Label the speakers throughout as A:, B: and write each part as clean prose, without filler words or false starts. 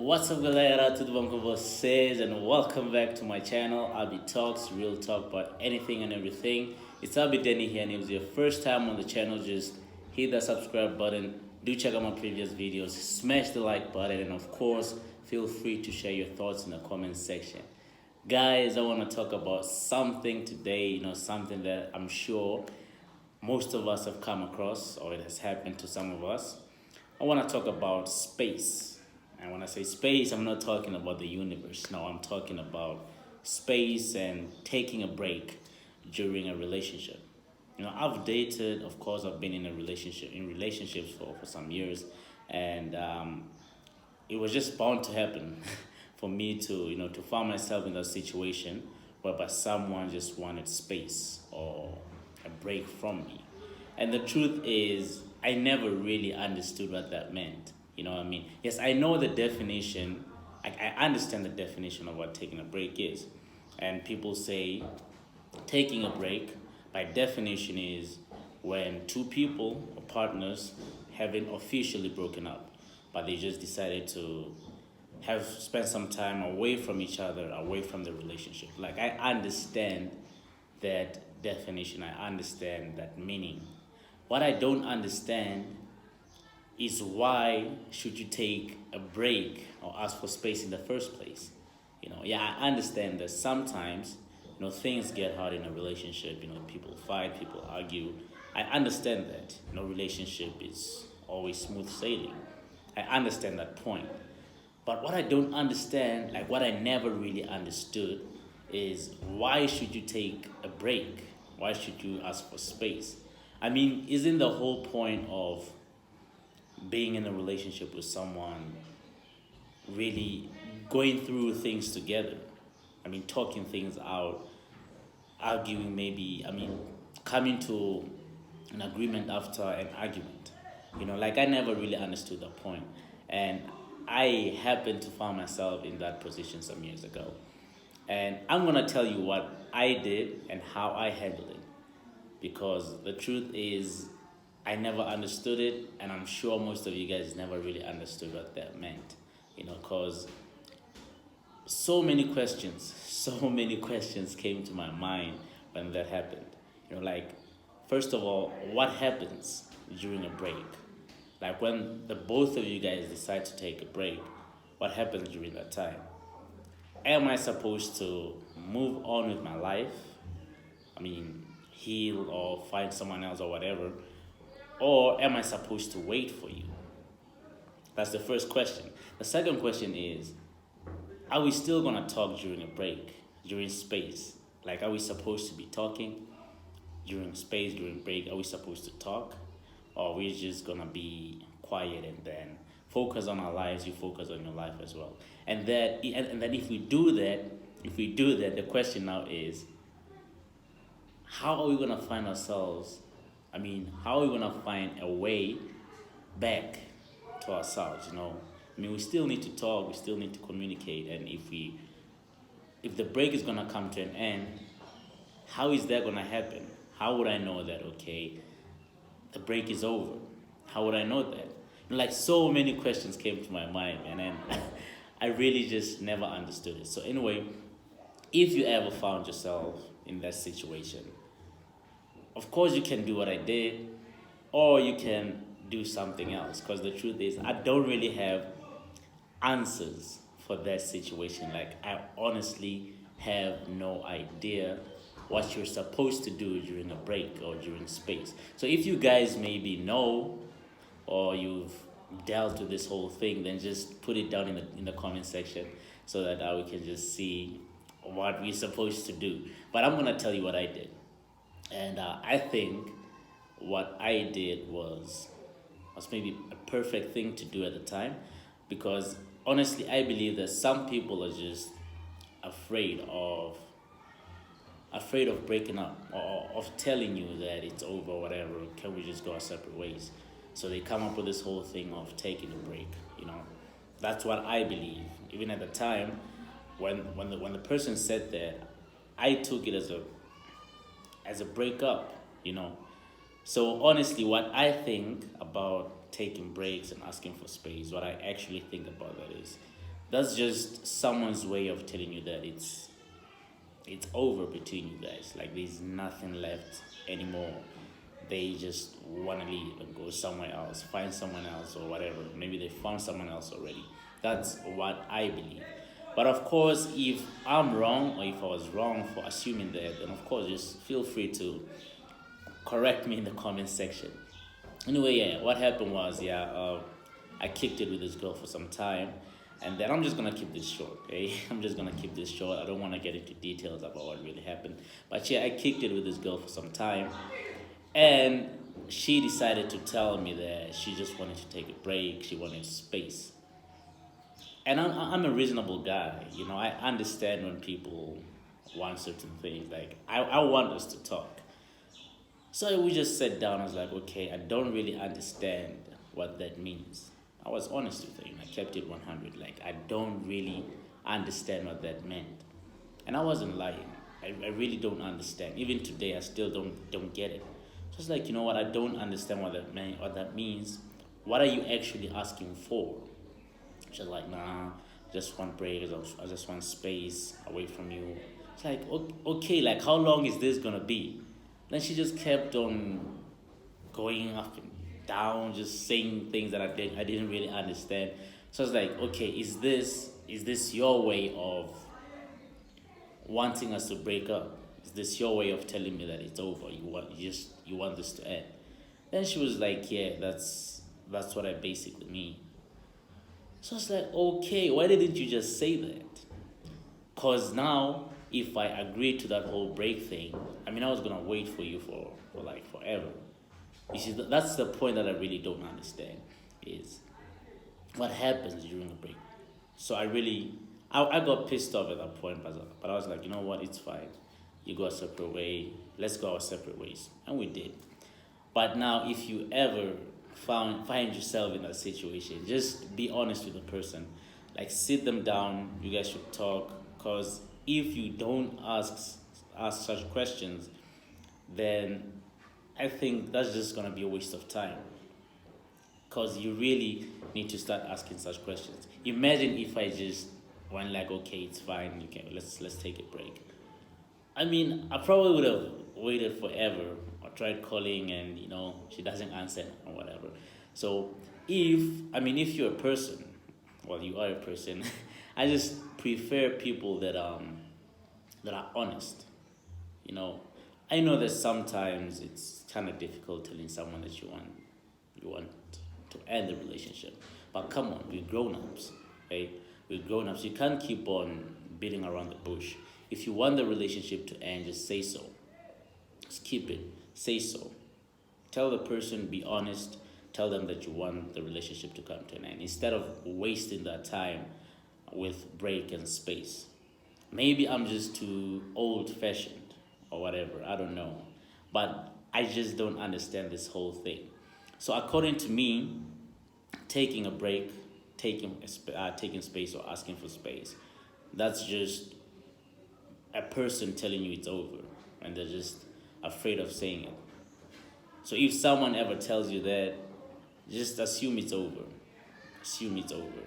A: What's up galera, tudo bom com vocês? And welcome back to my channel, Abi Talks, real talk about anything and everything. It's Abi Denny here, and if it's your first time on the channel, just hit that subscribe button. Do check out my previous videos, smash the like button, and of course, feel free to share your thoughts in the comment section. Guys, I want to talk about something today, something that I'm sure most of us have come across, or it has happened to some of us. I want to talk about space. And when I say space, I'm not talking about the universe. No, I'm talking about space and taking a break during a relationship. I've dated, of course, I've been in relationships for some years, and it was just bound to happen for me to find myself in that situation whereby someone just wanted space or a break from me. And the truth is, I never really understood what that meant. You know what I mean? Yes, I know the definition. I understand the definition of what taking a break is. And people say taking a break, by definition, is when two people or partners haven't officially broken up, but they just decided to have spent some time away from each other, away from the relationship. Like, I understand that definition, I understand that meaning. What I don't understand is why should you take a break or ask for space in the first place? Yeah, I understand that sometimes, things get hard in a relationship. People fight, people argue. I understand that. No relationship is always smooth sailing. I understand that point. But what I don't understand, like what I never really understood, is why should you take a break? Why should you ask for space? I mean, isn't the whole point of being in a relationship with someone really going through things together? I mean, talking things out, arguing maybe, coming to an agreement after an argument. Like I never really understood the point. And I happened to find myself in that position some years ago. And I'm going to tell you what I did and how I handled it. Because the truth is, I never understood it, and I'm sure most of you guys never really understood what that meant. Because so many questions came to my mind when that happened. Like, first of all, what happens during a break? Like, when the both of you guys decide to take a break, what happens during that time? Am I supposed to move on with my life? Heal or find someone else or whatever? Or am I supposed to wait for you? That's the first question. The second question is, are we still going to talk during a break, during space? Like, are we supposed to be talking during space, during break? Are we supposed to talk? Or are we just going to be quiet and then focus on our lives? You focus on your life as well. And then if we do that, the question now is, how are we going to find ourselves? How are we going to find a way back to ourselves? We still need to talk, we still need to communicate. And if the break is going to come to an end, how is that going to happen? How would I know that, okay, the break is over? How would I know that? Like, so many questions came to my mind, and then I really just never understood it. So anyway, if you ever found yourself in that situation, of course you can do what I did, or you can do something else. Because the truth is, I don't really have answers for that situation. Like, I honestly have no idea what you're supposed to do during a break or during space. So if you guys maybe know, or you've dealt with this whole thing, then just put it down in the comment section so that we can just see what we're supposed to do. But I'm gonna tell you what I did. And I think what I did was maybe a perfect thing to do at the time, because honestly, I believe that some people are just afraid of breaking up, or of telling you that it's over or whatever. Can we just go our separate ways? So they come up with this whole thing of taking a break. That's what I believe. Even at the time, when the person said that, I took it as a breakup. So honestly, what I think about taking breaks and asking for space, what I actually think about that is, that's just someone's way of telling you that it's over between you guys. Like there's nothing left anymore. They just want to leave and go somewhere else, find someone else or whatever. Maybe they found someone else already. That's what I believe. But of course, if I'm wrong or if I was wrong for assuming that, then of course just feel free to correct me in the comment section. Anyway, yeah, what happened was, I kicked it with this girl for some time, and then I'm just gonna keep this short, okay? I'm just gonna keep this short. I don't want to get into details about what really happened, but yeah, I kicked it with this girl for some time, and she decided to tell me that she just wanted to take a break. She wanted space, and I'm a reasonable guy. You know, I understand when people want certain things. Like I want us to talk. So we just sat down. I was like, okay, I don't really understand what that means. I was honest with her. I kept it 100. Like, I don't really understand what that meant. And I wasn't lying. I really don't understand. Even today, I still don't get it. So it's like, you know what? I don't understand what that means. What are you actually asking for? She's like, nah, just want break. I just want space away from you. It's like, okay, like how long is this gonna be? Then she just kept on going up and down, just saying things that I didn't really understand. So I was like, okay, is this your way of wanting us to break up? Is this your way of telling me that it's over? You want this to end? Then she was like, yeah, that's what I basically mean. So I was like, okay, why didn't you just say that? Cause now if I agreed to that whole break thing, I mean I was gonna wait for you for like forever. You see, that's the point that I really don't understand is what happens during a break. So I got pissed off at that point, but I was like, you know what, it's fine. You go a separate way. Let's go our separate ways, and we did. But now, if you ever find yourself in that situation, just be honest with the person. Like sit them down. You guys should talk. Cause if you don't ask such questions, then I think that's just gonna be a waste of time. Cause you really need to start asking such questions. Imagine if I just went like, okay, it's fine. You can let's take a break. I mean, I probably would have waited forever or tried calling and she doesn't answer or whatever. So if you're a person, well you are a person, I just prefer people that are honest. You know, I know that sometimes it's kind of difficult telling someone that you want to end the relationship, but come on, we're grown ups, right? We're grown ups. You can't keep on beating around the bush. If you want the relationship to end, just say so. Just keep it. Say so. Tell the person, be honest. Tell them that you want the relationship to come to an end instead of wasting that time with break and space. Maybe I'm just too old fashioned or whatever. I don't know. But I just don't understand this whole thing. So, according to me, taking a break, taking space or asking for space, that's just a person telling you it's over and they're just afraid of saying it. So if someone ever tells you that, just assume it's over. Assume it's over.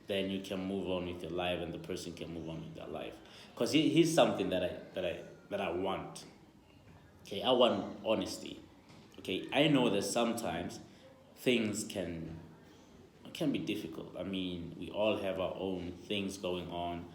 A: Then you can move on with your life and the person can move on with their life. Because here's something that I want. Okay, I want honesty. Okay, I know that sometimes things can be difficult. I mean, we all have our own things going on.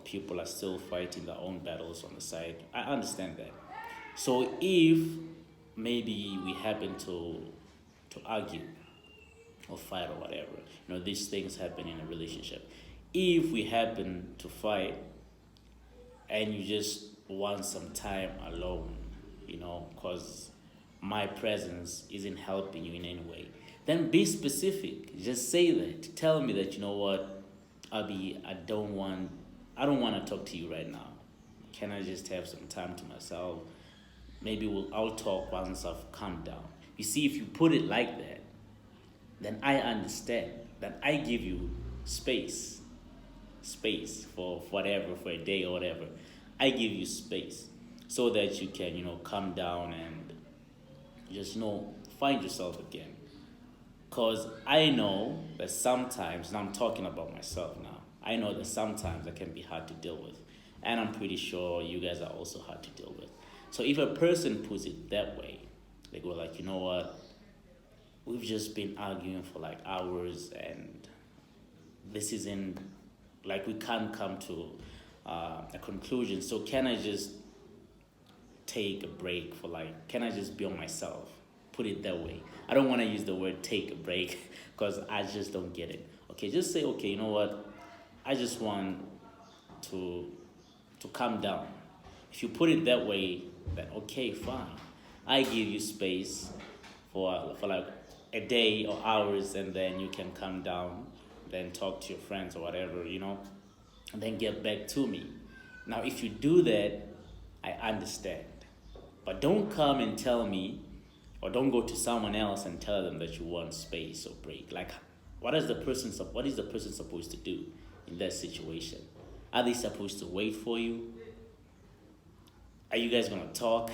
A: People are still fighting their own battles on the side. I understand that. So if maybe we happen to argue or fight or whatever, these things happen in a relationship. If we happen to fight and you just want some time alone, because my presence isn't helping you in any way, then be specific. Just say that. Tell me that, you know what, Abby, I don't want to talk to you right now. Can I just have some time to myself? Maybe I'll talk once I've calmed down. You see, if you put it like that, then I understand that I give you space for whatever, for a day or whatever. I give you space so that you can, calm down and just, find yourself again. Because I know that sometimes, and I'm talking about myself now, I know that sometimes that can be hard to deal with. And I'm pretty sure you guys are also hard to deal with. So if a person puts it that way, they go like, you know what, we've just been arguing for like hours and this isn't like we can't come to a conclusion. So can I just take a break for like, can I just be on myself? Put it that way. I don't want to use the word take a break because I just don't get it. Okay, just say, okay, you know what? I just want to calm down. If you put it that way, then okay, fine. I give you space for like a day or hours, and then you can calm down, then talk to your friends or whatever, and then get back to me. Now, if you do that, I understand. But don't come and tell me, or don't go to someone else and tell them that you want space or break. Like, what is the person supposed to do in that situation? Are they supposed to wait for you? Are you guys gonna talk?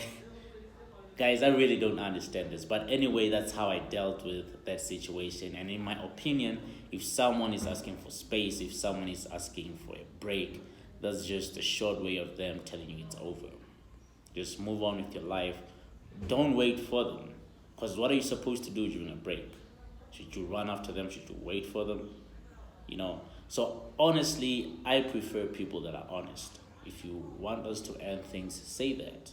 A: Guys, I really don't understand this. But anyway, that's how I dealt with that situation. And in my opinion, if someone is asking for space, if someone is asking for a break, that's just a short way of them telling you it's over. Just move on with your life. Don't wait for them. Because what are you supposed to do during a break? Should you run after them? Should you wait for them? So honestly, I prefer people that are honest. If you want us to end things, say that.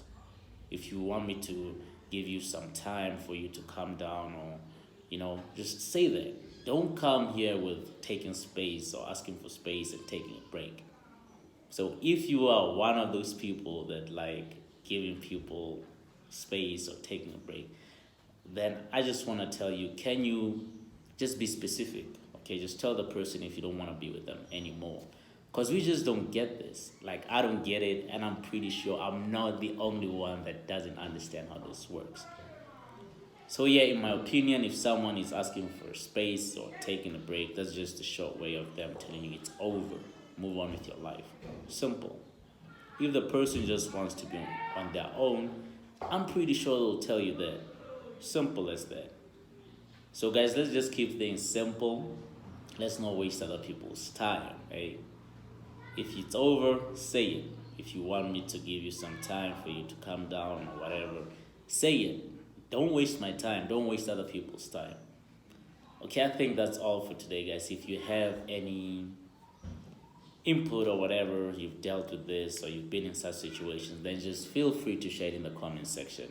A: If you want me to give you some time for you to calm down, or just say that. Don't come here with taking space or asking for space and taking a break. So if you are one of those people that like giving people space or taking a break, then I just want to tell you, can you just be specific? Okay, just tell the person if you don't want to be with them anymore. Because we just don't get this. Like, I don't get it, and I'm pretty sure I'm not the only one that doesn't understand how this works. So yeah, in my opinion, if someone is asking for space or taking a break, that's just a short way of them telling you it's over. Move on with your life. Simple. If the person just wants to be on their own, I'm pretty sure they'll tell you that. Simple as that. So guys, let's just keep things simple. Let's not waste other people's time, eh? If it's over, say it. If you want me to give you some time for you to calm down or whatever, say it. Don't waste my time. Don't waste other people's time. Okay, I think that's all for today, guys. If you have any input or whatever, you've dealt with this or you've been in such situations, then just feel free to share it in the comment section.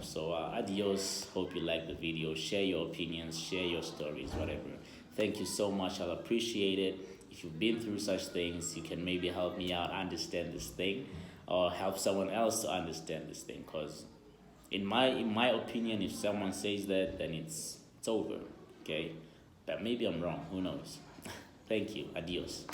A: So adios. Hope you like the video. Share your opinions, share your stories, whatever. Thank you so much. I'll appreciate it. If you've been through such things, you can maybe help me out understand this thing, or help someone else to understand this thing. Because in my opinion, if someone says that, then it's over. Okay, but maybe I'm wrong. Who knows? Thank you. Adios.